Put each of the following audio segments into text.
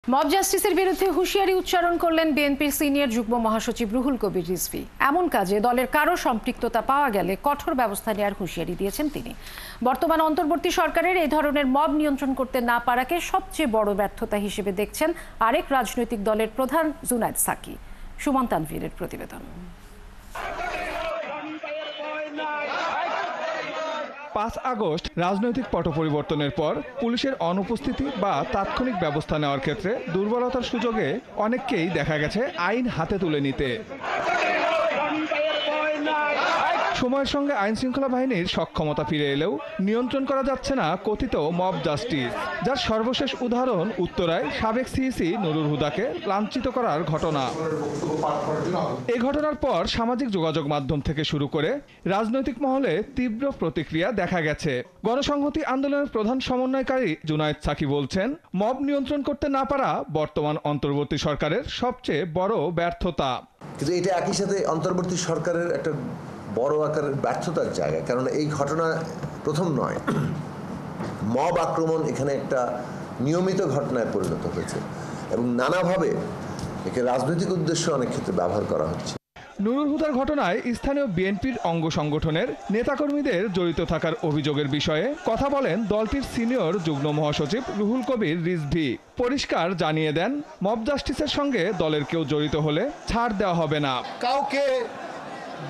Mob জাস্টিসের বিরুদ্ধে হুঁশিয়ারি উচ্চারণ করলেন বিএনপির সিনিয়র যুগ্ম মহাসচিব রুহুল কবির রিজভী। এমন কাজে দলের কারো সম্পৃক্ততা পাওয়া গেলে কঠোর ব্যবস্থা নেওয়ার হুঁশিয়ারি দিয়েছেন তিনি। বর্তমান অন্তর্বর্তী সরকারের এই ধরনের মব নিয়ন্ত্রণ করতে না পারাকে সবচেয়ে বড় ব্যর্থতা হিসেবে দেখছেন আরেক রাজনৈতিক দলের প্রধান জুনায়েদ সাকি। সুমন তানভীরের প্রতিবেদন। ৫ আগস্ট রাজনৈতিক পট পরিবর্তনের পর পুলিশের অনুপস্থিতি বা তাৎক্ষণিক ব্যবস্থা নেওয়ার ক্ষেত্রে দুর্বলতার সুযোগে অনেককেই দেখা গেছে আইন হাতে তুলে নিতে। সময়ের সঙ্গে আইন শৃঙ্খলা বাহিনীর সক্ষমতা ফিরে এলেও নিয়ন্ত্রণ করা যাচ্ছে না কথিত মব জাস্টিস, যার সর্বশেষ উদাহরণ উত্তরায় সাবেক সিইসি নুরুল হুদাকে লাঞ্ছিত করার ঘটনা। এই ঘটনার পর সামাজিক যোগাযোগ মাধ্যম থেকে শুরু করে রাজনৈতিক মহলে তীব্র প্রতিক্রিয়া দেখা গেছে। গণসংহতি আন্দোলনের প্রধান সমন্বয়কারী জুনায়েদ সাকি বলছেন, মব নিয়ন্ত্রণ করতে না পারা বর্তমান অন্তর্বর্তী সরকারের সবচেয়ে বড় ব্যর্থতা। কিন্তু এটা একই সাথে অন্তর্বর্তী সরকারের একটা বড় আকারের ব্যর্থতার জায়গা, কারণ এই ঘটনা প্রথম নয়। মব আক্রমণ এখানে একটা নিয়মিত ঘটনায় পরিণত হয়েছে এবং নানাভাবে একে রাজনৈতিক উদ্দেশ্যে অনেক ক্ষেত্রে ব্যবহার করা হচ্ছে। নুরুল হুদার ঘটনায় স্থানীয় বিএনপির অঙ্গ সংগঠনের নেতাকর্মীদের জড়িত থাকার অভিযোগের বিষয়ে কথা বলেন দলটির সিনিয়র যুগ্ম মহাসচিব রুহুল কবির রিজভী। পরিষ্কার জানিয়ে দেন, মব জাস্টিসের সঙ্গে দলের কেউ জড়িত হলে ছাড় দেওয়া হবে না। কাউকে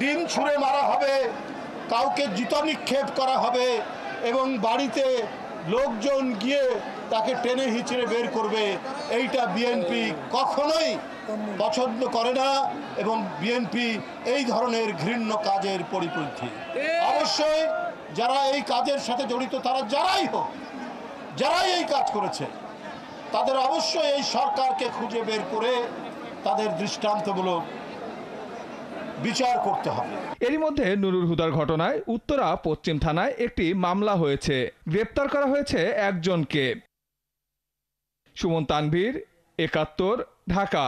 ডিম ছুঁড়ে মারা হবে, কাউকে জুতা নিক্ষেপ করা হবে এবং বাড়িতে লোকজন গিয়ে তাকে টেনে হিচড়ে বের করবে। এইটা বিএনপি কখনোই পছন্দ করে না এবং বিএনপি এই ধরনের ঘৃণ্য কাজের পরিপন্থী। অবশ্যই যারা এই কাজের সাথে জড়িত, তারা যারাই হোক, যারাই এই কাজ করেছে, তাদের অবশ্যই এই সরকারকে খুঁজে বের করে তাদের দৃষ্টান্তমূলক বিচার করতে হবে। এরই মধ্যে নুরুল হুদার ঘটনায় উত্তরা পশ্চিম থানায় একটি মামলা হয়েছে, গ্রেপ্তার করা হয়েছে একজনকে। সুমন তানভীর, ৭১, ঢাকা।